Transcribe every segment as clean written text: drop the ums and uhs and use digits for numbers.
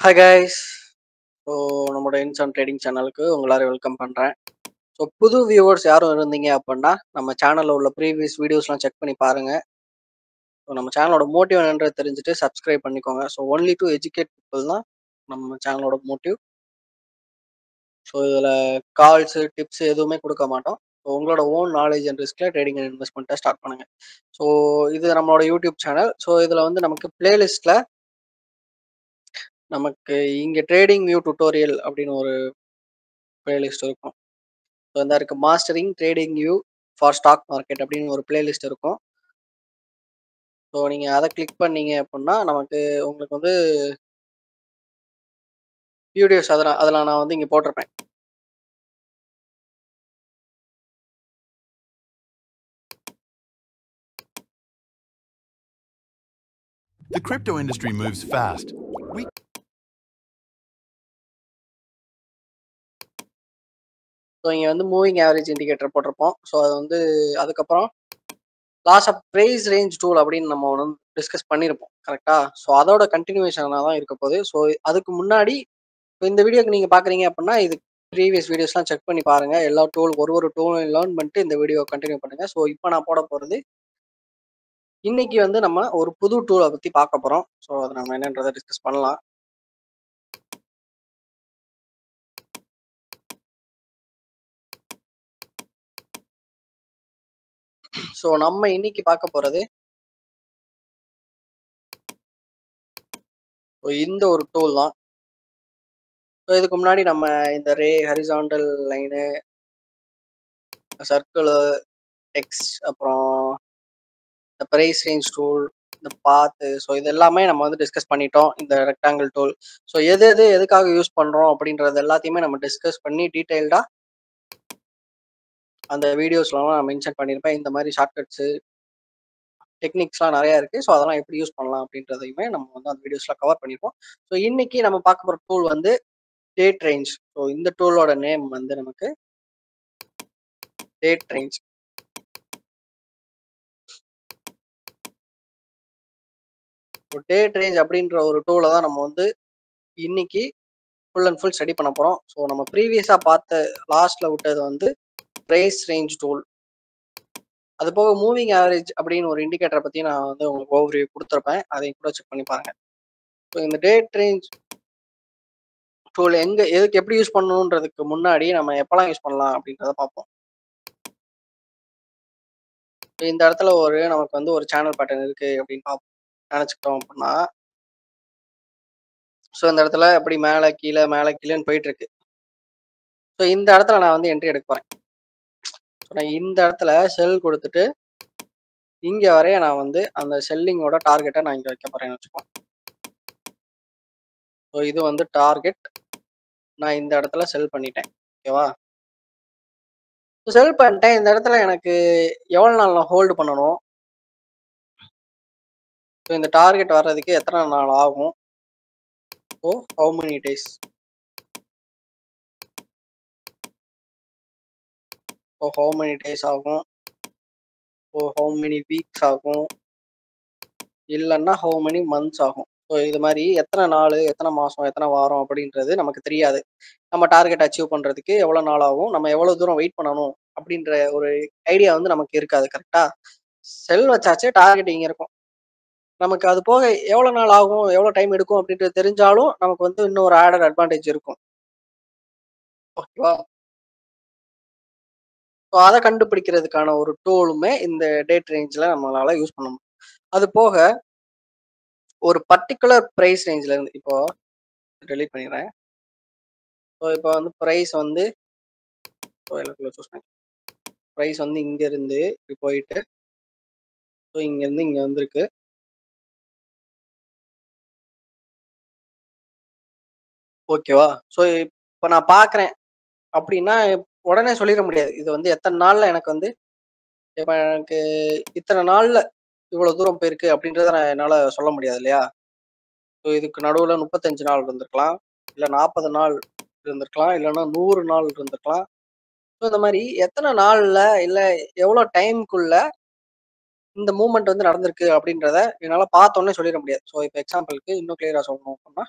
Hi guys. So நம்மளோட இன்ஸ் trading சேனலுக்கு உங்களாரும் வெல்கம் பண்ணுறேன். ஸோ புது வியூவர்ஸ் யாரும் இருந்தீங்க அப்படின்னா நம்ம சேனலில் உள்ள ப்ரீவியஸ் வீடியோஸ்லாம் செக் பண்ணி பாருங்கள். ஸோ நம்ம சேனலோட மோட்டிவ் என்னன்றது தெரிஞ்சுட்டு சப்ஸ்கிரைப் பண்ணிக்கோங்க. So only to educate people தான் நம்ம சேனலோட மோட்டிவ். ஸோ இதில் கால்ஸு டிப்ஸ் எதுவுமே கொடுக்க மாட்டோம். ஸோ உங்களோட ஓன் நாலேஜ் அண்ட் ரிஸ்கில் ட்ரேடிங் அண்ட் இன்வெஸ்ட்மெண்ட்டை ஸ்டார்ட் பண்ணுங்கள். ஸோ இது நம்மளோட யூடியூப் சேனல். ஸோ இதில் வந்து நமக்கு பிளேலிஸ்ட்டில் நமக்கு இங்கே ட்ரேடிங் வியூ டுட்டோரியல் அப்படின்னு ஒரு பிளேலிஸ்ட் இருக்கும். ஸோ இந்த இருக்கு mastering TradingView for stock market அப்படின்னு ஒரு பிளேலிஸ்ட் இருக்கும். ஸோ நீங்கள் அதை கிளிக் பண்ணீங்க அப்படின்னா நமக்கு உங்களுக்கு வந்து வீடியோஸ் அதில் நான் வந்து இங்கே போட்டிருப்பேன். The crypto industry moves fast. So இங்கே வந்து மூவிங் ஆவரேஜ் இண்டிகேட்டர் போட்டிருப்போம். ஸோ அது வந்து அதுக்கப்புறம் லாஸ் ஆஃப் ப்ரைஸ் ரேஞ்ச் டூல் அப்படின்னு நம்ம ஒன்று டிஸ்கஸ் பண்ணியிருப்போம் கரெக்டாக. ஸோ அதோட கண்டினியூஷனாக தான் இருக்க போகுது. ஸோ அதுக்கு முன்னாடி இந்த வீடியோக்கு நீங்கள் பார்க்குறீங்க அப்படின்னா இது ப்ரீவியஸ் வீடியோஸ்லாம் செக் பண்ணி பாருங்கள். எல்லா டூல் ஒரு டூலையும் லேர்ன் பண்ணிட்டு இந்த வீடியோ கண்டினியூ பண்ணுங்கள். ஸோ இப்போ நான் போட போகிறது இன்னைக்கு வந்து நம்ம ஒரு புது டூலை பற்றி பார்க்க போகிறோம். ஸோ அதை நம்ம என்னன்றதை டிஸ்கஸ் பண்ணலாம். ஸோ நம்ம இன்னைக்கு பார்க்க போகிறது இந்த ஒரு டூல் தான். ஸோ இதுக்கு முன்னாடி நம்ம இந்த ஹரிசாண்டல் லைனு, சர்க்கிள், டெக்ஸ், அப்புறம் இந்த ப்ரைஸ் ரேஞ்ச் டூல், இந்த பாத்து, ஸோ இது எல்லாமே நம்ம வந்து டிஸ்கஸ் பண்ணிட்டோம். இந்த ரெக்டாங்கிள் டூல். ஸோ எதுக்காக யூஸ் பண்ணுறோம் அப்படின்றது எல்லாத்தையுமே நம்ம டிஸ்கஸ் பண்ணி டீட்டெயில்டாக அந்த வீடியோஸ்லாம் நான் மென்ஷன் பண்ணியிருப்பேன். இந்த மாதிரி ஷார்ட்கட்ஸு டெக்னிக்ஸ்லாம் நிறையா இருக்குது. ஸோ அதெல்லாம் எப்படி யூஸ் பண்ணலாம் அப்படின்றதையுமே நம்ம வந்து அந்த வீடியோஸில் கவர் பண்ணியிருப்போம். ஸோ இன்னைக்கு நம்ம பார்க்க போகிற டூல் வந்து டேட் ரேஞ்ச். ஸோ இந்த டூலோட நேம் வந்து நமக்கு டேட் ரேஞ்ச். டேட் ரேஞ்ச் அப்படின்ற ஒரு டூலை தான் நம்ம வந்து இன்னைக்கு ஃபுல் அண்ட் ஃபுல் ஸ்டடி பண்ண போகிறோம். ஸோ நம்ம ப்ரீவியஸாக பார்த்த லாஸ்ட்டில் விட்டது வந்து ப்ரைஸ் ரேஞ்ச் டூல். அது போக மூவிங் ஆவரேஜ் அப்படின்னு ஒரு இண்டிகேட்டரை பற்றி நான் வந்து உங்களுக்கு ஓவர்வியூ கொடுத்துருப்பேன். அதையும் கூட செக் பண்ணி பாருங்கள். ஸோ இந்த டேட் ரேஞ்ச் டூல் எதுக்கு எப்படி யூஸ் பண்ணணுன்றதுக்கு முன்னாடி நம்ம எப்போல்லாம் யூஸ் பண்ணலாம் அப்படின்றத பார்ப்போம். இந்த இடத்துல நமக்கு வந்து ஒரு சேனல் பேட்டர்ன் இருக்குது அப்படின்னு நினச்சிக்கிட்டோம் அப்படின்னா, ஸோ இந்த இடத்துல எப்படி மேலே கீழேன்னு போயிட்டு இருக்கு. ஸோ இந்த இடத்துல நான் வந்து என்ட்ரி எடுக்க போகிறேன். ஸோ நான் இந்த இடத்துல செல் கொடுத்துட்டு இங்கே வரைய நான் வந்து அந்த செல்லிங்கோட டார்கெட்டை நான் இங்கே வைக்க போகிறேன்னு வச்சுப்போம். ஸோ இது வந்து டார்கெட். நான் இந்த இடத்துல செல் பண்ணிட்டேன். ஓகேவா? செல் பண்ணிட்டேன். இந்த இடத்துல எனக்கு எவ்வளோ நாள் நான் ஹோல்டு பண்ணணும்? ஸோ இந்த டார்கெட் வர்றதுக்கு எத்தனை நாள் ஆகும்? So how many days? So how many days ஆகும்? ஸோ ஹவு மெனி வீக்ஸ் ஆகும்? இல்லைன்னா ஹவு மெனி மந்த்ஸ் ஆகும்? ஸோ இது மாதிரி எத்தனை நாள், எத்தனை மாதம், எத்தனை வாரம் அப்படின்றது நமக்கு தெரியாது. நம்ம டார்கெட் அச்சீவ் பண்ணுறதுக்கு எவ்வளோ நாள் ஆகும், நம்ம எவ்வளோ தூரம் வெயிட் பண்ணணும் அப்படின்ற ஒரு ஐடியா வந்து நமக்கு இருக்காது. கரெக்டாக? செல் வச்சாச்சு, டார்கெட் இங்கே இருக்கும். நமக்கு அது போக எவ்வளோ நாள் ஆகும், எவ்வளோ டைம் எடுக்கும் அப்படின்றது தெரிஞ்சாலும் நமக்கு வந்து இன்னும் ஒரு ஆடட் அட்வான்டேஜ் இருக்கும். ஓகேவா? ஸோ அதை கண்டுபிடிக்கிறதுக்கான ஒரு டூலுமே இந்த டேட் ரேஞ்சில் நம்மளால யூஸ் பண்ண முடியும். அது போக ஒரு பர்டிகுலர் ப்ரைஸ் ரேஞ்சில் இருந்து இப்போ டெலீட் பண்ணிடுறேன். ஸோ இப்போ வந்து ப்ரைஸ் வந்து சூஸ் பண்ணி ப்ரைஸ் வந்து இங்கேருந்து இப்படி போயிட்டு ஸோ இங்கேருந்து இங்கே வந்திருக்கு. ஓகேவா? ஸோ இப்போ நான் பார்க்குறேன் அப்படின்னா உடனே சொல்லிட முடியாது. இது வந்து எத்தனை நாளில் எனக்கு வந்து இப்போ எனக்கு இத்தனை நாளில் இவ்வளோ தூரம் போயிருக்கு அப்படின்றத நான் என்னால் சொல்ல முடியாது இல்லையா? ஸோ இதுக்கு நடுவில் 35 நாள் இருந்திருக்கலாம், இல்லை 40 நாள் இருந்திருக்கலாம், இல்லைன்னா 100 நாள் இருந்திருக்கலாம். ஸோ இந்த மாதிரி எத்தனை நாளில் இல்லை எவ்வளோ டைமுக்குள்ள இந்த மூவ்மெண்ட் வந்து நடந்திருக்கு அப்படின்றத என்னால் பார்த்தோன்னே சொல்லிட முடியாது. ஸோ இப்போ எக்ஸாம்பிளுக்கு இன்னும் கிளியராக சொல்லணும் அப்படின்னா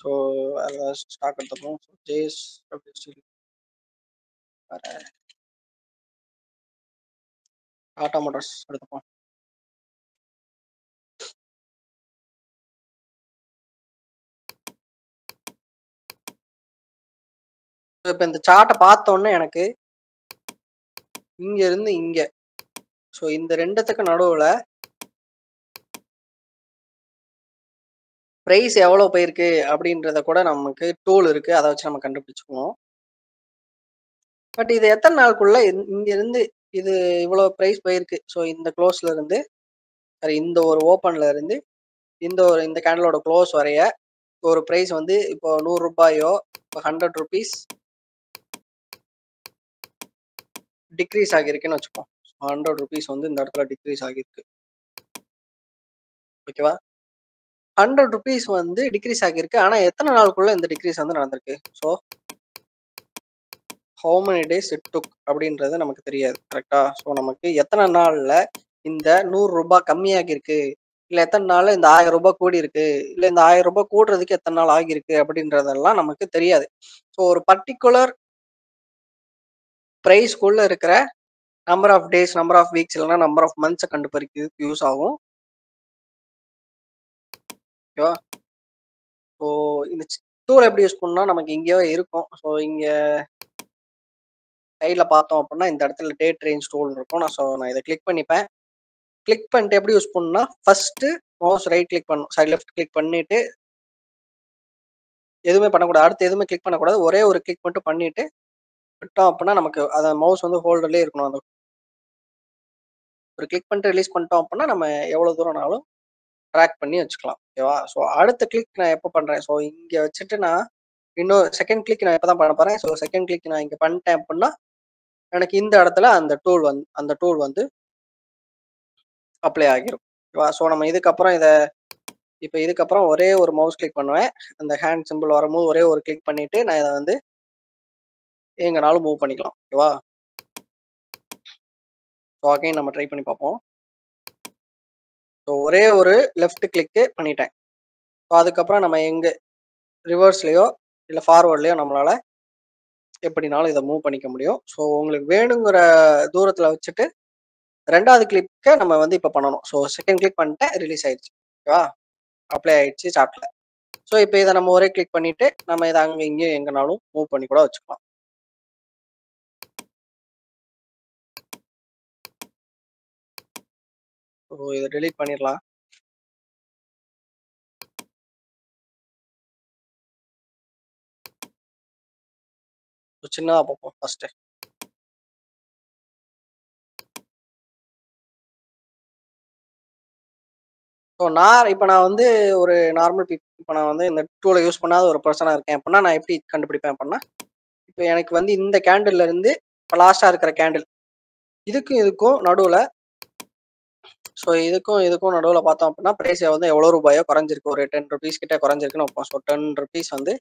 ஸோ அதில் ஸ்டாக் எடுத்துப்போம். ஸோ ஜேஎஸ் டாடா மோட்டார்ஸ் எடுத்துப்போம். இப்போ இந்த சார்ட்டை பார்த்தோன்னே எனக்கு இங்க இருந்து இங்க, ஸோ இந்த ரெண்டுத்துக்கு நடுவில் ப்ரைஸ் எவ்வளோ போயிருக்கு அப்படின்றத கூட நமக்கு டூல் இருக்கு, அதை வச்சு நம்ம கண்டுபிடிச்சுக்குவோம். பட் இது எத்தனை நாளுக்குள்ள இங்க இருந்து இது இவ்வளோ ப்ரைஸ் போயிருக்கு. ஸோ இந்த க்ளோஸ்ல இருந்து இந்த ஒரு ஓப்பன்ல இருந்து இந்த கேண்டலோட க்ளோஸ் வரைய ஒரு ப்ரைஸ் வந்து இப்போ 100 ரூபாயோ இப்போ 100 ருபீஸ் டிக்ரீஸ் ஆகியிருக்குன்னு வச்சுப்போம். 100 ருபீஸ் வந்து இந்த இடத்துல டிக்ரீஸ் ஆகியிருக்கு. ஓகேவா? 100 ருபீஸ் வந்து டிக்ரீஸ் ஆகியிருக்கு. ஆனால் எத்தனை நாளுக்குள்ள இந்த டிக்ரீஸ் வந்து நடந்திருக்கு? So how many days it took அப்படின்றது நமக்கு தெரியாது. கரெக்டா? ஸோ நமக்கு எத்தனை நாள்ல இந்த 100 ரூபாய் கம்மியாகிருக்கு, இல்லை எத்தனை நாள் இந்த 1000 ரூபாய் கூடி இருக்கு, இல்லை இந்த 1000 ரூபாய் கூடுறதுக்கு எத்தனை நாள் ஆகியிருக்கு அப்படின்றதெல்லாம் நமக்கு தெரியாது. ஸோ ஒரு பர்டிகுலர் ப்ரைஸ்க்குள்ள இருக்கிற number of days, number of weeks இல்லைன்னா நம்பர் ஆஃப் மந்த்ஸை கண்டுபிடிக்கிறதுக்கு யூஸ் ஆகும். ஓகேவா? ஸோ இந்த டூல் எப்படி யூஸ் பண்ணா நமக்கு இங்கேயே இருக்கும். ஸோ இங்கே சைடில் பார்த்தோம் அப்படின்னா இந்த இடத்துல டேட் ரேஞ்ச் டூல் இருக்கும். நான் இதை கிளிக் பண்ணிப்பேன். கிளிக் பண்ணிட்டு எப்படி யூஸ் பண்ணணும்னா ஃபர்ஸ்ட் மவுஸ் ரைட் கிளிக் பண்ணணும், சாரி லெஃப்ட் கிளிக் பண்ணிட்டு எதுவுமே பண்ணக்கூடாது, அடுத்து எதுவுமே கிளிக் பண்ணக்கூடாது, ஒரே ஒரு கிளிக் மட்டும் பண்ணிட்டு விட்டோம் அப்படின்னா நமக்கு அந்த மவுஸ் வந்து ஹோல்டர்லேயே இருக்கணும். அந்த ஒரு கிளிக் பண்ணிட்டு ரிலீஸ் பண்ணிட்டோம் அப்படின்னா நம்ம எவ்வளோ தூரம்னாலும் ட்ராக் பண்ணி வச்சுக்கலாம். ஓகேவா? ஸோ அடுத்த கிளிக் நான் எப்போ பண்ணுறேன்? ஸோ இங்கே வச்சுட்டு நான் இன்னும் செகண்ட் கிளிக் நான் எப்போ தான் பண்ண போகிறேன்? ஸோ செகண்ட் கிளிக் நான் இங்கே பண்ணிட்டேன் அப்படின்னா எனக்கு இந்த இடத்துல அந்த டூல் வந்து அப்ளை ஆகிரும். ஓகேவா? ஸோ நம்ம இதுக்கப்புறம் ஒரே ஒரு மவுஸ் கிளிக் பண்ணுவேன். அந்த ஹேண்ட் சிம்பிள் வரும்போது ஒரே ஒரு கிளிக் பண்ணிட்டு நான் இதை வந்து எங்கனாலும் மூவ் பண்ணிக்கலாம். ஓகேவா? ஸோ அகைன் நம்ம ட்ரை பண்ணி பார்ப்போம். ஸோ ஒரே ஒரு லெஃப்ட் கிளிக்கு பண்ணிட்டேன். ஸோ அதுக்கப்புறம் நம்ம எங்கே ரிவர்ஸ்லேயோ இல்லை ஃபார்வர்ட்லேயோ நம்மளால எப்படினாலும் இதை மூவ் பண்ணிக்க முடியும். ஸோ உங்களுக்கு வேணுங்கிற தூரத்தில் வச்சுட்டு ரெண்டாவது கிளிக்கை நம்ம வந்து இப்போ பண்ணணும். ஸோ செகண்ட் கிளிக் பண்ணிட்டேன், ரிலீஸ் ஆயிடுச்சு. ஓகேவா? அப்ளை ஆயிடுச்சு சார்ட்டில். ஸோ இப்போ இதை நம்ம ஒரே கிளிக் பண்ணிட்டு நம்ம இதை அங்கே இங்கேயும் எங்கேனாலும் மூவ் பண்ணி கூட வச்சுக்கலாம். ஸோ இதை டெலீட் பண்ணிடலாம். சின்னதாக பார்ப்போம் ஃபர்ஸ்ட்டு. ஸோ நான் வந்து ஒரு நார்மல் இப்போ நான் வந்து இந்த டூலை யூஸ் பண்ணாத ஒரு பர்சனாக இருக்கேன் அப்படின்னா நான் எப்படி கண்டுபிடிப்பேன் அப்படின்னா, இப்போ எனக்கு வந்து இந்த கேண்டில்ல இருந்து இப்போ லாஸ்ட்டாக இருக்கிற கேண்டில் இதுக்கும் நடுவில், ஸோ இதுக்கும் நடுவில் பார்த்தோம் அப்படின்னா ப்ரைஸ் வந்து எவ்வளோ ரூபாயோ குறைஞ்சிருக்கு, ஒரு 10 ருபீஸ் கிட்ட குறைஞ்சிருக்குன்னு வைப்போம். ஸோ 10 ருபீஸ் வந்து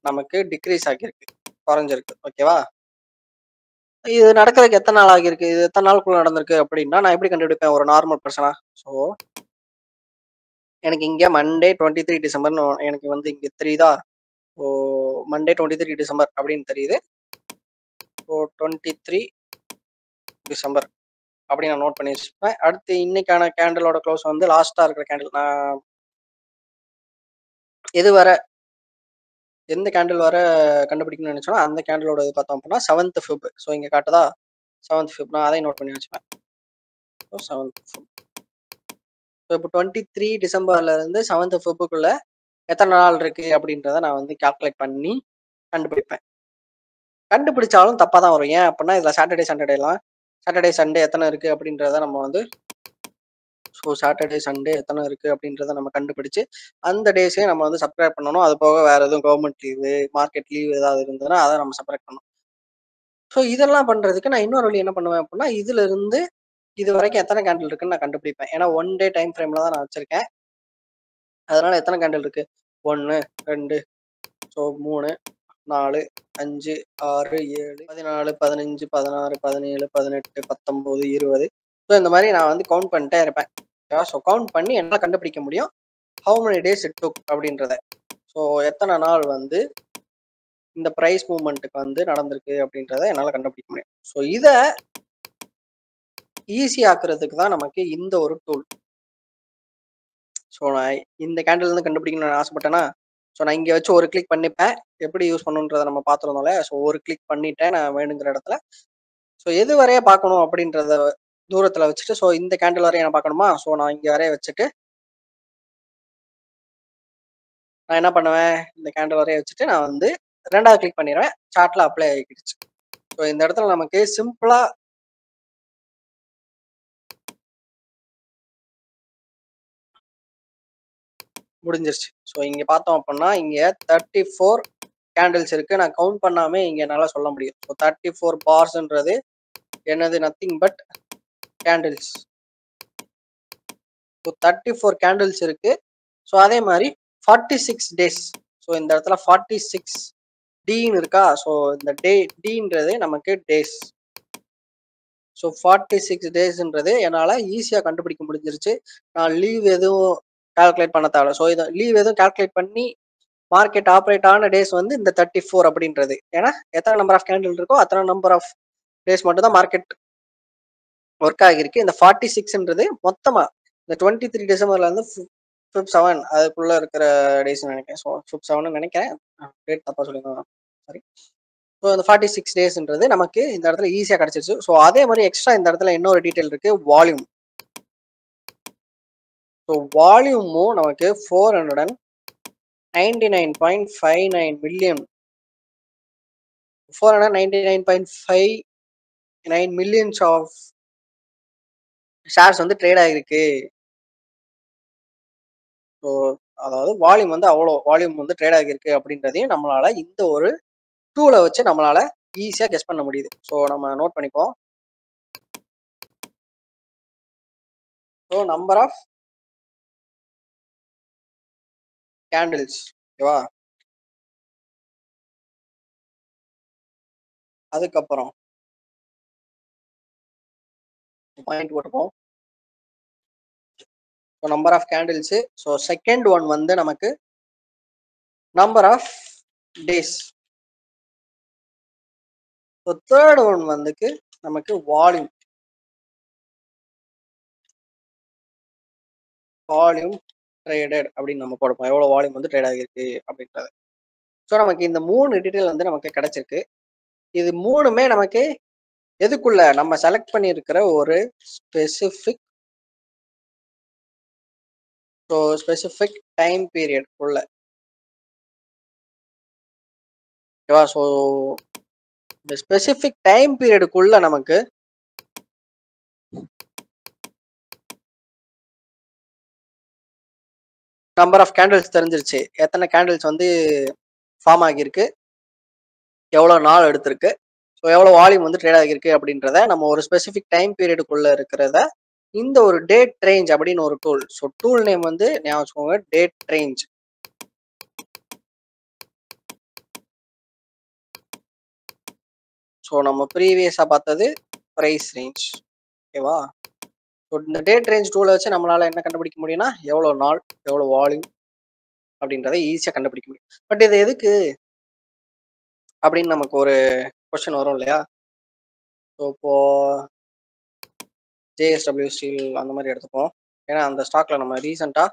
நமக்கு டிக்ரீஸ் ஆகியிருக்கு, குறைஞ்சிருக்கு. ஓகேவா? இது நடக்கிறதுக்கு எத்தனை நாள் ஆகியிருக்கு, இது எத்தனை நாளுக்குள்ள நடந்திருக்கு அப்படின்னா நான் எப்படி கண்டுபிடிப்பேன் ஒரு நார்மல் பர்சனா? ஸோ எனக்கு இங்கே மண்டே 23 டிசம்பர்னு எனக்கு வந்து இங்கே தெரியுதா? ஸோ மண்டே 23 டிசம்பர் அப்படின்னு தெரியுது. ஸோ 23 டிசம்பர் அப்படி நான் நோட் பண்ணி வச்சுப்பேன். அடுத்து இன்னைக்கான கேண்டிலோட க்ளோஸ் வந்து லாஸ்ட்டாக இருக்கிற கேண்டில், நான் எந்த கேண்டில் வர கண்டுபிடிக்கணும்னு நினைச்சோன்னா அந்த கேண்டிலோட இது பார்த்தோம் அப்படின்னா 7th Feb. ஸோ இங்கே காட்டுதா 7th Feb, நான் அதையும் நோட் பண்ணி வச்சுப்பேன். So 7th Feb. ஸோ இப்போ 23 டிசம்பர்ல இருந்து 7th Febக்குள்ள எத்தனை நாள் இருக்கு அப்படின்றத நான் வந்து கால்குலேட் பண்ணி கண்டுபிடிப்பேன். கண்டுபிடிச்சாலும் தப்பாக தான் வரும். ஏன் அப்படின்னா இதில் சாட்டர்டே சண்டே எத்தனை இருக்கு அப்படின்றத நம்ம வந்து சாட்டர்டே சண்டே எத்தனை இருக்கு அப்படின்றத நம்ம கண்டுபிடிச்சு அந்த டேஸையும் நம்ம வந்து சப்ஸ்கிரைப் பண்ணணும். அது போக வேற எதுவும் கவர்மெண்ட் லீவு, மார்க்கெட் லீவ் ஏதாவது இருந்ததுன்னா அதை நம்ம செப்பரேட் பண்ணணும். ஸோ இதெல்லாம் பண்றதுக்கு நான் இன்னொரு வழி என்ன பண்ணுவேன் அப்படின்னா, இதுல இருந்து இது வரைக்கும் எத்தனை கேண்டில் இருக்குன்னு நான் கண்டுபிடிப்பேன். ஏன்னா 1 டே டைம் ஃப்ரேம்ல தான் நான் வச்சிருக்கேன். அதனால எத்தனை கேண்டில் இருக்கு? 1 2 ஸோ 3 4 5 6 7 14 15 16 17 18 19 20. ஸோ இந்த மாதிரி நான் வந்து கவுண்ட் பண்ணிட்டே இருப்பேன். ஸோ கவுண்ட் பண்ணி என்னால் கண்டுபிடிக்க முடியும் how many days it took அப்படின்றத. ஸோ எத்தனை நாள் வந்து இந்த ப்ரைஸ் மூவ்மெண்ட்டுக்கு வந்து நடந்திருக்கு அப்படின்றத என்னால் கண்டுபிடிக்க முடியும். ஸோ இதை ஈஸி ஆக்குறதுக்கு தான் நமக்கு இந்த ஒரு டூல். ஸோ நான் இந்த கேண்டில்லேருந்து கண்டுபிடிக்கணும்னு ஆசைப்பட்டேன்னா, ஸோ நான் இங்கே வச்சு ஒரு கிளிக் பண்ணிப்பேன். எப்படி யூஸ் பண்ணணுன்றதை நம்ம பார்த்துருந்தோம்ல. ஸோ ஒரு கிளிக் பண்ணிட்டேன் நான் வேணுங்கிற இடத்துல. ஸோ எது வரைய பார்க்கணும் அப்படின்றத தூரத்தில் வச்சுட்டு, ஸோ இந்த கேண்டில் வரைய நான் பார்க்கணுமா, ஸோ நான் இங்கே வரைய வச்சுட்டு நான் என்ன பண்ணுவேன், இந்த கேண்டில் வரைய வச்சுட்டு நான் வந்து 2வது கிளிக் பண்ணிடுவேன். சார்ட்ல அப்ளை ஆகிடுச்சு. ஸோ இந்த இடத்துல நமக்கு சிம்பிளா முடிஞ்சிருச்சு. ஸோ இங்க பார்த்தோம் அப்படின்னா இங்க 34 கேண்டில்ஸ் இருக்கு. நான் கவுண்ட் பண்ணாமே இங்க என்னால சொல்ல முடியும். ஸோ 34 பார்ஸ்ன்றது என்னது, nothing but candles. So 34 candles இருக்கு. ஸோ அதே மாதிரி 46 டேஸ். ஸோ இந்த இடத்துல 46 டீன்னு இருக்கா. ஸோ இந்த டீன்றது நமக்கு டேஸ். ஸோ 46 டேஸ்ன்றது என்னால் ஈஸியாக கண்டுபிடிக்க முடிஞ்சிருச்சு. நான் லீவ் எதுவும் கால்குலேட் பண்ண தேவை. ஸோ இதை லீவ் எதுவும் கால்குலேட் பண்ணி மார்க்கெட் ஆப்ரேட் ஆன டேஸ் வந்து இந்த 34 அப்படின்றது. ஏன்னா எத்தனை நம்பர் ஆஃப் கேண்டில் இருக்கோ அத்தனை நம்பர் ஆஃப் டேஸ் மட்டும் தான் மார்க்கெட் ஒர்க் ஆகிருக்கு. இந்த 46ன்றது மொத்தமாக இந்த 23 டிசம்பர்ல இருந்து ஃபிப் 7 அதுக்குள்ள இருக்கிற டேஸ் நினைக்கிறேன். ஸோ ஃபிப் 7 நினைக்கிறேன். டேட் தப்பா சொல்லியிருந்தேன், சாரி. ஸோ அந்த 46 டேஸ்ன்றது நமக்கு இந்த இடத்துல ஈஸியாக கிடைச்சிருச்சு. ஸோ அதே மாதிரி எக்ஸ்ட்ரா இந்த இடத்துல இன்னொரு டீட்டெயில் இருக்கு, வால்யூம். ஸோ வால்யூமும் நமக்கு 499.59 மில்லியன் 499.59 மில்லியன்ஸ் ஆஃப் ஷேர்ஸ் வந்து ட்ரேட் ஆகிருக்கு. ஸோ அதாவது வால்யூம் வந்து அவ்வளோ வால்யூம் வந்து ட்ரேட் ஆகிருக்கு அப்படின்றதையும் நம்மளால இந்த ஒரு டூலை வச்சு நம்மளால ஈஸியாக கெஸ் பண்ண முடியுது. ஸோ நம்ம நோட் பண்ணிப்போம். ஸோ நம்பர் ஆஃப் கேண்டில்ஸ், ஓகேவா. அதுக்கப்புறம் பாயிண்ட் போட்டுப்போம். So number of candles. So second one வந்து நமக்கு number of days. So third one வந்துக்கு நமக்கு வால்யூம் ட்ரேடட் அப்படின்னு நம்ம போடுப்போம். எவ்வளோ வால்யூம் வந்து ட்ரேட் ஆகிருக்கு அப்படின்றது. ஸோ நமக்கு இந்த 3 டீட்டெயில் வந்து நமக்கு கிடைச்சிருக்கு. இது மூணுமே நமக்கு எதுக்குள்ள நம்ம செலக்ட் பண்ணியிருக்கிற ஒரு ஸ்பெசிஃபிக் டைம் பீரியட் உள்ள, ஓகேவா. ஸோ இந்த ஸ்பெசிஃபிக் டைம் பீரியடுக்குள்ள நமக்கு நம்பர் ஆஃப் கேண்டில்ஸ் தெரிஞ்சிருச்சு. எத்தனை கேண்டில்ஸ் வந்து ஃபார்ம் ஆகியிருக்கு, எவ்வளோ நாள் எடுத்திருக்கு, ஸோ எவ்வளோ வால்யூம் வந்து ட்ரேட் ஆகியிருக்கு அப்படின்றத நம்ம ஒரு ஸ்பெசிஃபிக் டைம் பீரியடுக்குள்ள இருக்கிறத இந்த ஒரு டேட் ரேஞ்ச் அப்படின்னு ஒரு டூல். ஸோ டூல் நேம் வந்து ஞாபகம் வச்சுக்கோங்க, டேட் ரேஞ்ச். ஸோ நம்ம ப்ரீவியஸாக பார்த்தது ப்ரைஸ் ரேஞ்ச், ஓகேவா. ஸோ இந்த டேட் ரேஞ்ச் டூலை வச்சு நம்மளால என்ன கண்டுபிடிக்க முடியும்னா எவ்வளோ நாள் எவ்வளோ வால்யூம் அப்படின்றத ஈஸியாக கண்டுபிடிக்க முடியும். பட் இது எதுக்கு அப்படின்னு நமக்கு ஒரு கொஸ்டின் வரும் இல்லையா. ஸோ இப்போ ஜேஎஸ்டபிள்யூ ஸ்டீல் அந்த மாதிரி எடுத்துப்போம். ஏன்னா அந்த ஸ்டாக்ல நம்ம ரீசெண்டாக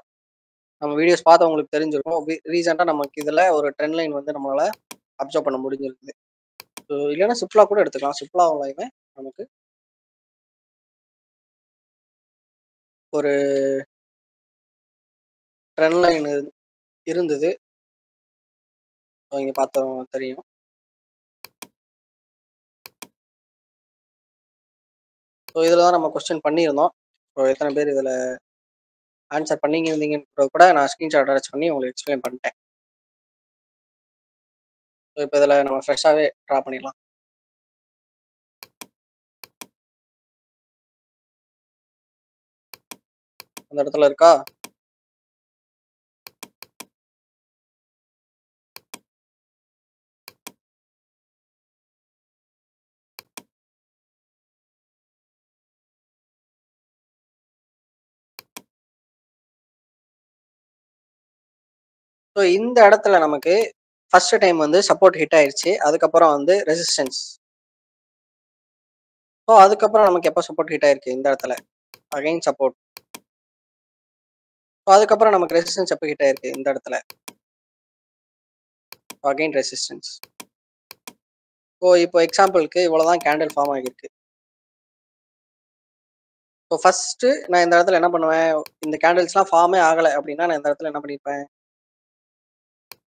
நம்ம வீடியோஸ் பார்த்தவங்களுக்கு தெரிஞ்சிருக்கும். ரீசெண்டாக நமக்கு இதில் ஒரு ட்ரெண்ட் லைன் வந்து நம்மளால அப்சர்வ் பண்ண முடிஞ்சிருக்குது. ஸோ இல்லைன்னா சிப்லா கூட எடுத்துக்கலாம். சிப்லாவிலையுமே நமக்கு ஒரு ட்ரெண்ட் லைன் இருந்தது. இங்கே பார்த்தவங்க தெரியும். ஸோ இதில் தான் நம்ம கொஸ்டின் பண்ணியிருந்தோம். ஸோ எத்தனை பேர் இதில் ஆன்சர் பண்ணியிருந்தீங்கன்றது கூட நான் ஸ்க்ரீன்ஷாட் அட்டாச் பண்ணி உங்களுக்கு எக்ஸ்பிளைன் பண்ணிட்டேன். ஸோ இப்போ இதில் நம்ம ஃப்ரெஷ்ஷாகவே ட்ரா பண்ணிடலாம். அந்த இடத்துல இருக்கா. ஸோ இந்த இடத்துல நமக்கு ஃபர்ஸ்ட் டைம் வந்து சப்போர்ட் ஹிட் ஆயிடுச்சு. அதுக்கப்புறம் வந்து ரெசிஸ்டன்ஸ். ஸோ அதுக்கப்புறம் நமக்கு எப்போ சப்போர்ட் ஹிட் ஆயிருக்கு இந்த இடத்துல அகைன் சப்போர்ட். ஸோ அதுக்கப்புறம் நமக்கு ரெசிஸ்டன்ஸ் எப்போ ஹிட் ஆயிருக்கு இந்த இடத்துல அகைன் ரெசிஸ்டன்ஸ். ஸோ இப்போ எக்ஸாம்பிளுக்கு இவ்வளோதான் கேண்டில் ஃபார்ம் ஆகியிருக்கு. ஸோ ஃபர்ஸ்ட் நான் இந்த இடத்துல என்ன பண்ணுவேன், இந்த கேண்டில்ஸ்லாம் ஃபார்மே ஆகலை அப்படின்னா நான் இந்த இடத்துல என்ன பண்ணியிருப்பேன்,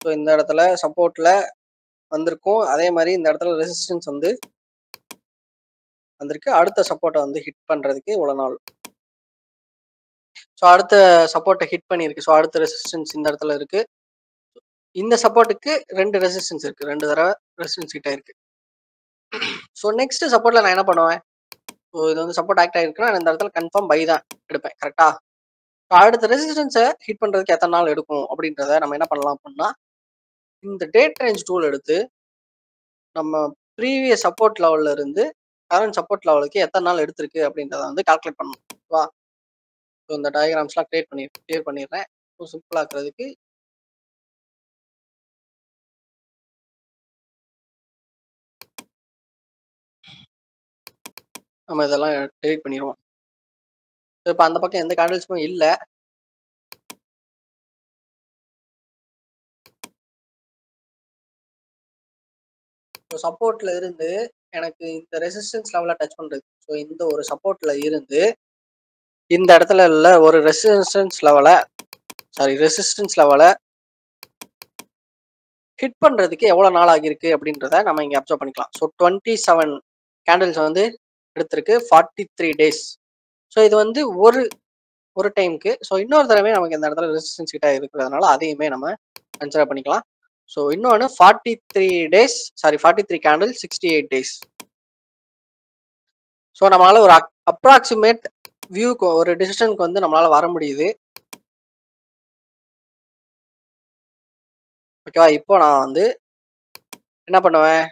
ஸோ இந்த இடத்துல சப்போர்ட்ல வந்திருக்கும். அதே மாதிரி இந்த இடத்துல ரெசிஸ்டன்ஸ் வந்து வந்திருக்கு. அடுத்த சப்போர்ட்டை வந்து ஹிட் பண்றதுக்கு இவ்வளோ நாள். ஸோ அடுத்த சப்போர்ட்டை ஹிட் பண்ணியிருக்கு. ஸோ அடுத்த ரெசிஸ்டன்ஸ் இந்த இடத்துல இருக்கு. இந்த சப்போர்ட்டுக்கு 2 ரெசிஸ்டன்ஸ் இருக்கு. 2 தடவை ரெசிஸ்டன்ஸ் ஹிட் ஆயிருக்கு. ஸோ நெக்ஸ்ட் சப்போர்ட்ல நான் என்ன பண்ணுவேன், ஸோ இது வந்து சப்போர்ட் ஆக்ட் ஆயிருக்குன்னா இந்த இடத்துல கன்ஃபார்ம் பை தான் எடுப்பேன். கரெக்டா? அடுத்த ரெசிஸ்டன்ஸை ஹிட் பண்றதுக்கு எத்தனை நாள் எடுக்கும் அப்படின்றத நம்ம என்ன பண்ணலாம் அப்படின்னா, இந்த டேட் ரேஞ்ச் டூல் எடுத்து நம்ம ப்ரீவியஸ் சப்போர்ட் லெவல்ல இருந்து கரண்ட் சப்போர்ட் லெவலுக்கு எத்தனை நாள் எடுத்திருக்கு அப்படின்றத வந்து கால்குலேட் பண்ணணும். வா, ஸோ இந்த டயக்ராம்ஸ்லாம் கிளியர் பண்ணிடுறேன். ஸோ சிம்பிள் ஆக்குறதுக்கு நம்ம இதெல்லாம் டெலிட் பண்ணிடுவோம். இப்போ அந்த பக்கம் எந்த கேண்டில்ஸும் இல்லை. ஸோ சப்போர்ட்ல இருந்து எனக்கு இந்த ரெசிஸ்டன்ஸ் லெவலை டச் பண்றது. ஸோ இந்த ஒரு சப்போர்ட்ல இருந்து இந்த இடத்துல உள்ள ஒரு ரெசிஸ்டன்ஸ் லெவலை ஹிட் பண்றதுக்கு எவ்வளவு நாள் ஆகிருக்கு அப்படின்றத நம்ம இங்க அப்சர்வ் பண்ணிக்கலாம். ஸோ 27 கேண்டில்ஸ் வந்து எடுத்திருக்கு, 43 டேஸ். ஸோ இது வந்து ஒரு டைமுக்கு. ஸோ இன்னொரு தடவை நமக்கு இந்த இடத்துல ரெசிஸ்டன்ஸ் கிட்ட இருக்கிறதுனால அதையுமே நம்ம கன்சிடர் பண்ணிக்கலாம். ஸோ இன்னொன்று 43 கேண்டில் 68 டேஸ். ஸோ நம்மளால ஒரு அப்ராக்சிமேட் வியூக்கு ஒரு டிசிஷனுக்கு வந்து நம்மளால வர முடியுது. ஓகேவா? இப்போ நான் வந்து என்ன பண்ணுவேன்,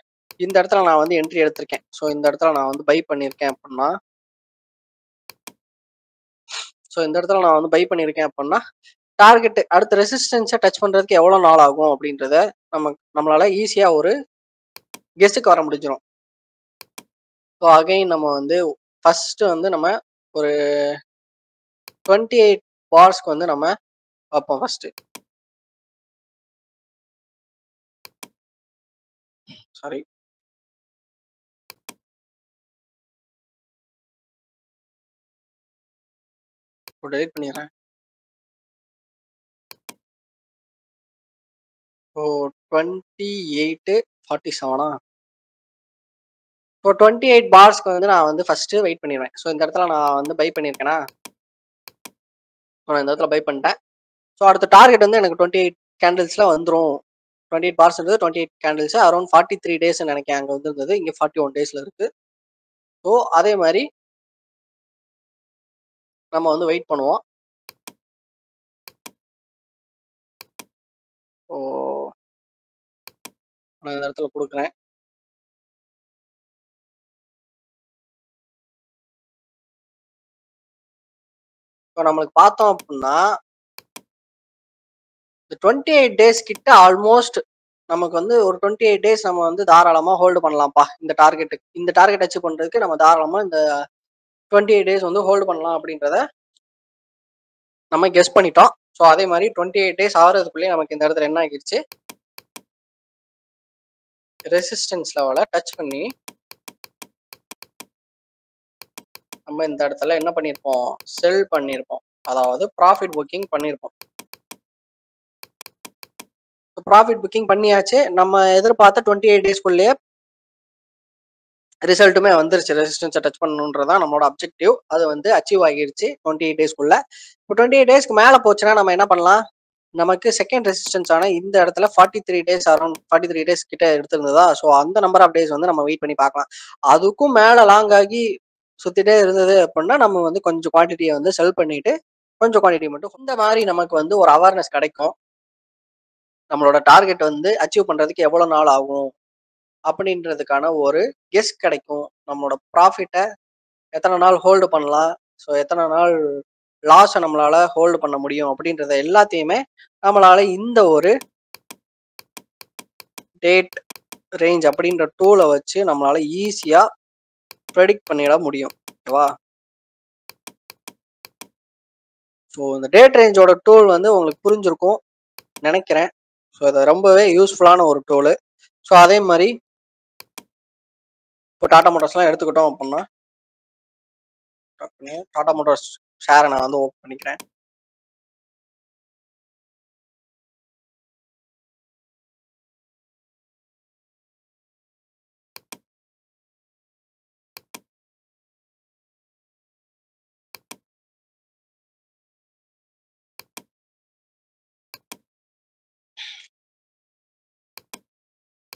இந்த இடத்துல நான் வந்து என்ட்ரி எடுத்திருக்கேன். ஸோ இந்த இடத்துல நான் வந்து பை பண்ணியிருக்கேன் அப்படின்னா, டார்கெட் அடுத்த ரெசிஸ்டன்ஸை டச் பண்றதுக்கு எவ்வளவு நாள் ஆகும் அப்படின்றத நம்மளால ஈஸியா ஒரு கெஸ்ஸுக்கு வர முடிஞ்சிடும். ஸோ அகைன் நம்ம வந்து ஃபர்ஸ்ட் வந்து நம்ம ஒரு 28 பார்ஸ்க்கு வந்து நம்ம பார்ப்போம். ஃபர்ஸ்ட் சாரி டெலிட் பண்ணிடுறேன். ஸோ 28:47. ஸோ 28 பார்ஸ்க்கு வந்து நான் வந்து ஃபர்ஸ்ட் வெயிட் பண்ணிடுவேன். ஸோ இந்த இடத்துல நான் வந்து பை பண்ணியிருக்கேன்னா, நான் இந்த இடத்துல பை பண்ணிட்டேன். ஸோ அடுத்த டார்கெட் வந்து எனக்கு 28 கேண்டில்ஸ்ல வந்துடும். 28 பார்ஸ் இருந்தது, 28 கேண்டில்ஸ் அரௌண்ட் 43 டேஸ் நினைக்கிறேன். அங்கே வந்து இருந்தது, இங்கே 41 டேஸ்ல இருக்கு. ஸோ அதே மாதிரி நம்ம வந்து வெயிட் பண்ணுவோம். ஸோ நான் இந்த இடத்துல கொடுக்குறேன். இப்போ நம்மளுக்கு பார்த்தோம் அப்படின்னா இந்த 28 டேஸ் கிட்ட ஆல்மோஸ்ட் நமக்கு வந்து ஒரு 28 டேஸ் நம்ம வந்து தாராளமா ஹோல்டு பண்ணலாம்ப்பா. இந்த டார்கெட் அச்சீவ் பண்றதுக்கு நம்ம தாராளமா இந்த 28 டேஸ் வந்து ஹோல்டு பண்ணலாம் அப்படின்றத நம்ம கெஸ் பண்ணிட்டோம். ஸோ அதே மாதிரி 28 டேஸ் ஆகிறதுக்குள்ளேயே நமக்கு இந்த இடத்துல என்ன ஆகிடுச்சு, ரெசிஸ்டன்ஸ் லெவலை டச் பண்ணி நம்ம இந்த இடத்துல என்ன பண்ணியிருப்போம், செல் பண்ணியிருப்போம். அதாவது ப்ராஃபிட் புக்கிங் பண்ணியிருப்போம். ப்ராஃபிட் புக்கிங் பண்ணியாச்சு. நம்ம எதிர்பார்த்த 28 டேஸ்க்குள்ளேயே ரிசல்ட்டுமே வந்துருச்சு. ரெசிஸ்டன்ஸை டச் பண்ணணுன்றதான் நம்மளோட அப்ஜெக்டிவ். அது வந்து அச்சீவ் ஆகிடுச்சு 28 டேஸ்க்குள்ள. இப்போ 28 டேஸ்க்கு மேலே போச்சுன்னா நம்ம என்ன பண்ணலாம், நமக்கு செகண்ட் ரெசிஸ்டன்ஸ் ஆன இந்த இடத்துல 43 டேஸ் அரௌண்ட் 43 டேஸ் கிட்ட எடுத்திருந்ததா. ஸோ அந்த நம்பர் ஆஃப் டேஸ் வந்து நம்ம வெயிட் பண்ணி பார்க்கலாம். அதுக்கும் மேலே லாங் ஆகி சுத்திட்டே இருந்தது அப்படின்னா நம்ம வந்து கொஞ்சம் குவான்டிட்டியை வந்து செல் பண்ணிட்டு கொஞ்சம் குவான்டிட்டி மட்டும், இந்த மாதிரி நமக்கு வந்து ஒரு அவேர்னஸ் கிடைக்கும். நம்மளோட டார்கெட் வந்து அச்சீவ் பண்றதுக்கு எவ்வளவு நாள் ஆகும் அப்படின்றதுக்கான ஒரு கெஸ் கிடைக்கும். நம்மளோட ப்ராஃபிட்டை எத்தனை நாள் ஹோல்டு பண்ணலாம், ஸோ எத்தனை நாள் லாஸை நம்மளால ஹோல்டு பண்ண முடியும் அப்படின்றத எல்லாத்தையுமே நம்மளால இந்த ஒரு டேட் ரேஞ்ச் அப்படின்ற டூலை வச்சு நம்மளால ஈஸியா ப்ரெடிக்ட் பண்ணிட முடியும். ஓகேவா? ஸோ இந்த டேட் ரேஞ்சோட டூல் வந்து உங்களுக்கு புரிஞ்சிருக்கும் நினைக்கிறேன். ஸோ இது ரொம்பவே யூஸ்ஃபுல்லான ஒரு டூலு. ஸோ அதே மாதிரி இப்போ டாடா மோட்டார்ஸ்லாம் எடுத்துக்கிட்டோம் அப்படின்னா, டாடா மோட்டார்ஸ் ஷேரை நான் வந்து ஓப்பன் பண்ணிக்கிறேன்.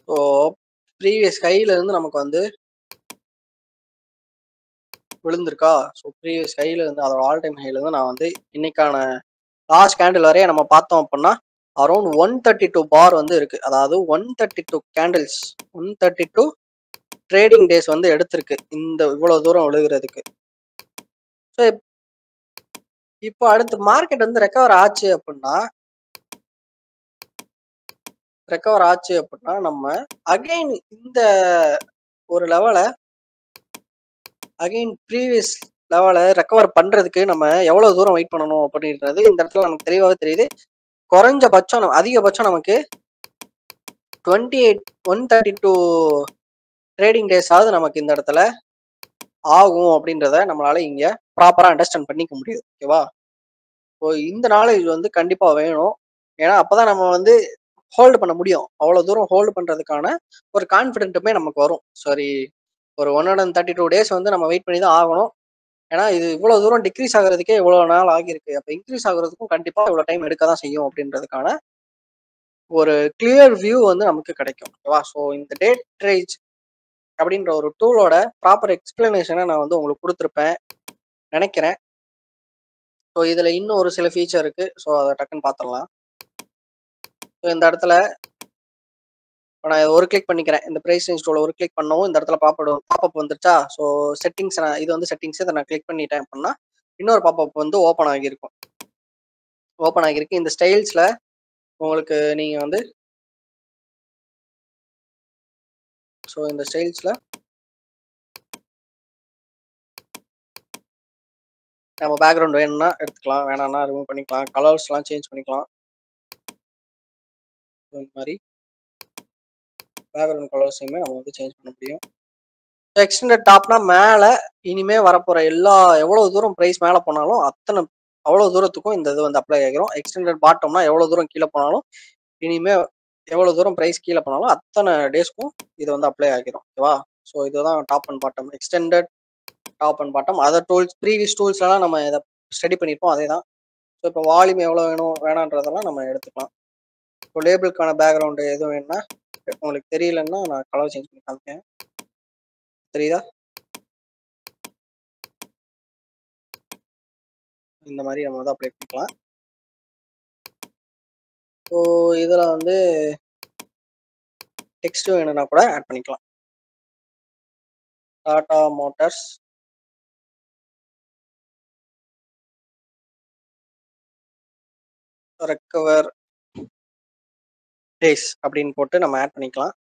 ஸோ ப்ரீவியஸ் கையில இருந்து நமக்கு வந்து விழுந்திருக்கா? ஸோ ப்ரீவியஸ் கையில இருந்து அதோட ஆல் டைம் ஹைல இருந்து நான் வந்து இன்னைக்கான லாஸ்ட் கேண்டில் வரைய நம்ம பார்த்தோம் அப்படின்னா அரௌண்ட் 132 பார் வந்து இருக்கு. அதாவது 132 கேண்டில்ஸ், 132 ட்ரேடிங் டேஸ் வந்து எடுத்திருக்கு இந்த இவ்வளவு தூரம் விழுகிறதுக்கு. ஸோ இப்போ அடுத்து மார்க்கெட் வந்து ரெக்கவர் ஆச்சு அப்படின்னா நம்ம அகைன் இந்த ஒரு லெவலை அகைன் ப்ரீவியஸ் லெவலை ரெக்கவர் பண்றதுக்கு நம்ம எவ்வளவு தூரம் வெயிட் பண்ணணும் அப்படின்றது இந்த இடத்துல நமக்கு தெளிவாகவே தெரியுது. குறைஞ்சபட்சம் அதிகபட்சம் நமக்கு 132 ட்ரேடிங் டேஸ் ஆகுது நமக்கு இந்த இடத்துல ஆகும் அப்படின்றத நம்மளால இங்க ப்ராப்பரா அண்டர்ஸ்டாண்ட் பண்ணிக்க முடியுது. ஓகேவா? ஸோ இந்த நாலேஜ் வந்து கண்டிப்பா வேணும். ஏன்னா அப்பதான் நம்ம வந்து ஹோல்டு பண்ண முடியும். அவ்வளவு தூரம் ஹோல்டு பண்றதுக்கான ஒரு கான்ஃபிடென்ட்டுமே நமக்கு வரும். சரி, ஒரு 132 டேஸ் வந்து நம்ம வெயிட் பண்ணி தான் ஆகணும். ஏன்னா இது இவ்வளவு தூரம் டிக்ரீஸ் ஆகுறதுக்கே இவ்வளவு நாள் ஆகியிருக்கு. அப்ப இன்க்ரீஸ் ஆகுறதுக்கும் கண்டிப்பா இவ்வளவு டைம் எடுக்க தான் செய்யும் அப்படின்றதுக்கான ஒரு கிளியர் வியூ வந்து நமக்கு கிடைக்கும். ஓகேவா? ஸோ இந்த டேட் ரேஞ்ச் அப்படின்ற ஒரு டூலோட ப்ராப்பர் எக்ஸ்பிளனேஷனை நான் வந்து உங்களுக்கு கொடுத்துருப்பேன் நினைக்கிறேன். ஸோ இதுல இன்னும் ஒரு சில ஃபீச்சர் இருக்கு. ஸோ அதை டக்குன்னு பார்த்துடலாம். ஸோ இந்த இடத்துல நான் ஒரு கிளிக் பண்ணிக்கிறேன். இந்த பிரைஸ் ரேஞ்ச் டூல ஒரு கிளிக் பண்ணவும் இந்த இடத்துல பாப்அப் வந்துருச்சா? ஸோ செட்டிங்ஸ் இது வந்து செட்டிங்ஸ் இதை நான் கிளிக் பண்ணிட்டேன் அப்படின்னா இன்னொரு பாப்அப் வந்து ஓப்பன் ஆகியிருக்கும். ஓப்பன் ஆகியிருக்கு. இந்த ஸ்டைல்ஸ்ல உங்களுக்கு நீங்க வந்து ஸோ இந்த ஸ்டைல்ஸ்ல நம்ம பேக்ரவுண்ட் வேணும்னா எடுத்துக்கலாம், வேணாம்னா ரிமூவ் பண்ணிக்கலாம், கலர்ஸ்லாம் சேஞ்ச் பண்ணிக்கலாம். இந்த மாதிரி பேக்ரவுண்ட் கலர்ஸையுமே நம்ம வந்து சேஞ்ச் பண்ண முடியும். எக்ஸ்டெண்டட் டாப்னா மேலே இனிமே வரப்போற எவ்வளவு தூரம் பிரைஸ் மேலே போனாலும் அவ்வளவு தூரத்துக்கும் இந்த இது வந்து அப்ளை ஆகிரும். எக்ஸ்டெண்டட் பாட்டம்னா எவ்வளவு தூரம் கீழே போனாலும் இனிமே எவ்வளவு தூரம் பிரைஸ் கீழே போனாலும் அத்தனை டேஸ்க்கும் இது வந்து அப்ளை ஆகிரும். ஓகேவா? ஸோ இதுதான் top and bottom, extended top and bottom. Other tools previous டூல்ஸ்லாம் நம்ம இதை ஸ்டடி பண்ணியிருப்போம், அதே தான். ஸோ இப்போ வால்யூம் எவ்வளோ வேணும் வேணான்றதெல்லாம் நம்ம எடுத்துக்கலாம். இப்போ லேபிளுக்கான பேக்ரவுண்டு எதுவும் வேணும்னா உங்களுக்கு தெரியலன்னா நான் கலர் சேஞ்ச் பண்ணி காமிக்கேன். தெரியுதா? இந்த மாதிரி நம்ம வந்து அப்ளை பண்ணிக்கலாம். ஸோ இதில் வந்து டெக்ஸ்ட் வேணும்னா கூட ஆட் பண்ணிக்கலாம். டாடா மோட்டார்ஸ் ரெக்கவர் டேஸ் அப்படின்னு போட்டு நம்ம ஆட் பண்ணிக்கலாம்.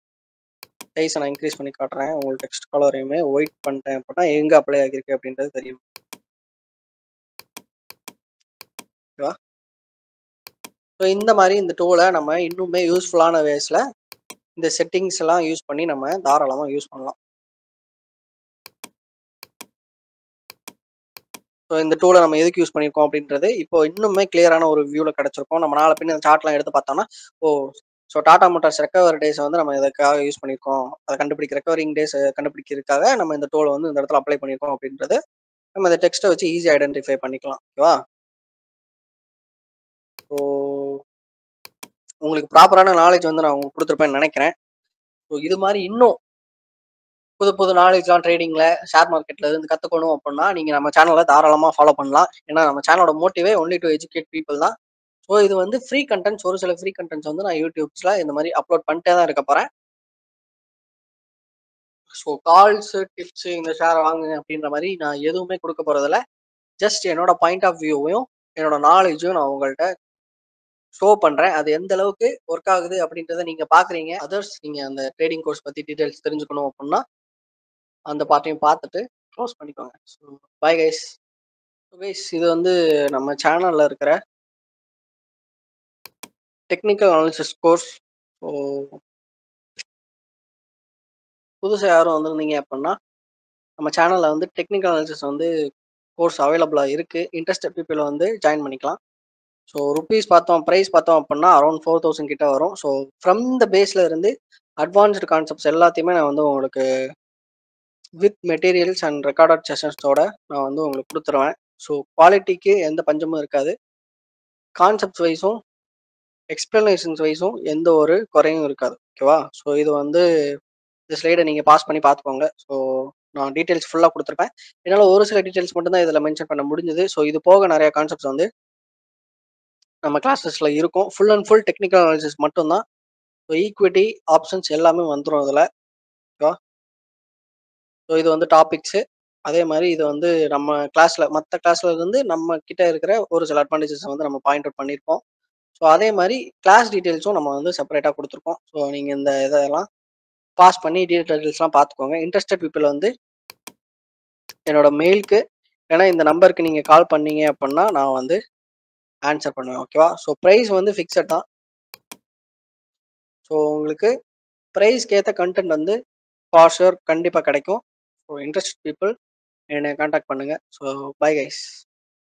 சைஸை நான் இன்க்ரீஸ் பண்ணி காட்டுறேன். உங்களுக்கு டெக்ஸ்ட் கலரையுமே ஒயிட் பண்ணிட்டேன் அப்படின்னா எங்கே அப்ளை ஆகிருக்கு அப்படின்றது தெரியும். ஓகேவா? ஸோ இந்த மாதிரி இந்த டூலை நம்ம இன்னுமே யூஸ்ஃபுல்லான வேஸில் இந்த செட்டிங்ஸ் எல்லாம் யூஸ் பண்ணி நம்ம தாராளமாக யூஸ் பண்ணலாம். ஸோ இந்த டூலை நம்ம எதுக்கு யூஸ் பண்ணியிருக்கோம் அப்படின்றது இப்போ இன்னுமே கிளியரான ஒரு வியூவில் கிடச்சிருக்கோம். நம்ம நாளை பின்ன இந்த சார்ட்லாம் எடுத்து பார்த்தோம்னா so Tata Motors recover days வந்து நம்ம இதுக்காக யூஸ் பண்ணியிருக்கோம், அதை ரெக்கவரிங் டேஸ் கண்டுபிடிக்கிறதுக்காக நம்ம இந்த டூலை வந்து இந்த இடத்துல அப்ளை பண்ணியிருக்கோம் அப்படின்றது நம்ம இந்த டெக்ஸ்ட்டை வச்சு ஈஸியாக ஐடென்டிஃபை பண்ணிக்கலாம். ஓகேவா? ஸோ உங்களுக்கு ப்ராப்பரான நாலேஜ் வந்து நான் உங்களுக்கு கொடுத்துருப்பேன்னு நினைக்கிறேன். ஸோ இது மாதிரி இன்னும் புது நாலேஜ்லாம் ட்ரேடிங்ல ஷேர் மார்க்கெட்ல இருந்து கத்துக்கணும் அப்படின்னா நீங்க நம்ம சேனலை தாராளமா ஃபாலோ பண்ணலாம். ஏன்னா நம்ம சேனலோட மோட்டிவே ஒன்லி டு எஜுகேட் பீப்புள் தான். ஸோ இது வந்து ஃப்ரீ கண்டென்ட்ஸ், ஒரு சில ஃப்ரீ கண்டென்ட்ஸ் வந்து நான் யூடியூப்ஸ்ல இந்த மாதிரி அப்லோட் பண்ணிட்டே தான் இருக்க போறேன். ஸோ கால்ஸ் டிப்ஸ் இந்த ஷேர் வாங்குங்க அப்படின்ற மாதிரி நான் எதுவுமே கொடுக்க போறதில்ல. ஜஸ்ட் என்னோட பாயிண்ட் ஆஃப் வியூவையும் என்னோட நாலேஜும் நான் உங்கள்கிட்ட ஷோ பண்றேன். அது எந்த அளவுக்கு ஒர்க் ஆகுது அப்படின்றத நீங்க பார்க்குறீங்க. அதர்ஸ் நீங்க அந்த ட்ரேடிங் கோர்ஸ் பத்தி டீட்டெயில்ஸ் தெரிஞ்சுக்கணும் அப்படின்னா, அந்த பார்ட்டையும் பார்த்துட்டு க்ளோஸ் பண்ணிக்கோங்க. So bye guys. So guys இது வந்து நம்ம சேனல்ல இருக்கிற டெக்னிக்கல் அனாலிசிஸ் கோர்ஸ். ஸோ புதுசா யாரும் வந்திருந்தீங்க அப்படின்னா, நம்ம சேனல்ல வந்து டெக்னிக்கல் அனாலிசிஸ் வந்து கோர்ஸ் அவைலபிளா இருக்கு. இன்ட்ரெஸ்டட் பீப்பிள் வந்து ஜாயின் பண்ணிக்கலாம். ஸோ பிரைஸ் பார்த்தோம் அப்படின்னா அரௌண்ட் 4000 கிட்ட வரும். ஸோ ஃப்ரம் த பேஸ்ல இருந்து அட்வான்ஸ்டு கான்செப்ட்ஸ் எல்லாத்தையுமே நான் வந்து உங்களுக்கு வித் மெட்டீரியல்ஸ் அண்ட் ரெக்கார்டட் செஷன்ஸோட நான் வந்து உங்களுக்கு கொடுத்துருவேன். ஸோ குவாலிட்டிக்கு எந்த பஞ்சமும் இருக்காது. கான்செப்ட்ஸ் வைஸும் எக்ஸ்பிளனேஷன்ஸ் வைஸும் எந்த ஒரு குறையும் இருக்காது. ஓகேவா? ஸோ இது வந்து இந்த ஸ்லைடை நீங்கள் பாஸ் பண்ணி பார்த்துக்கோங்க. ஸோ நான் டீட்டெயில்ஸ் ஃபுல்லாக கொடுத்துருப்பேன். என்னால் ஒரு சில டீட்டெயில்ஸ் மட்டும் தான் இதில் மென்ஷன் பண்ண முடிஞ்சது. ஸோ இது போக நிறைய கான்செப்ட்ஸ் வந்து நம்ம கிளாஸஸ்ல இருக்கும். Full and full technical analysis மட்டும் தான். ஸோ ஈக்விட்டி ஆப்ஷன்ஸ் எல்லாமே வந்துடும் இதில். ஓகேவா? ஸோ இது வந்து டாபிக்ஸு. அதே மாதிரி இது வந்து நம்ம கிளாஸில் மற்ற கிளாஸ்ல இருந்து நம்ம கிட்ட இருக்கிற ஒரு சில அட்வான்டேஜஸ் வந்து நம்ம பாயிண்ட் அவுட் பண்ணியிருப்போம். ஸோ அதே மாதிரி கிளாஸ் டீட்டெயில்ஸும் நம்ம வந்து செப்பரேட்டாக கொடுத்துருக்கோம். ஸோ நீங்கள் இந்த இதெல்லாம் பாஸ் பண்ணி டீட்டெயில்ஸ்லாம் பார்த்துக்கோங்க. இன்ட்ரெஸ்டட் பீப்புள் வந்து என்னோட மெயிலுக்கு ஏன்னா இந்த நம்பருக்கு நீங்கள் கால் பண்ணீங்க அப்படின்னா நான் வந்து ஆன்சர் பண்ணுவேன். ஓகேவா? ஸோ ப்ரைஸ் வந்து ஃபிக்ஸட் தான். ஸோ உங்களுக்கு ப்ரைஸ்க்கு ஏற்ற கண்டென்ட் வந்து ஃபார் ஷூர் கண்டிப்பாக கிடைக்கும். ஸோ இன்ட்ரெஸ்டட் பீப்புள் என்னை கான்டாக்ட் பண்ணுங்கள். So bye guys.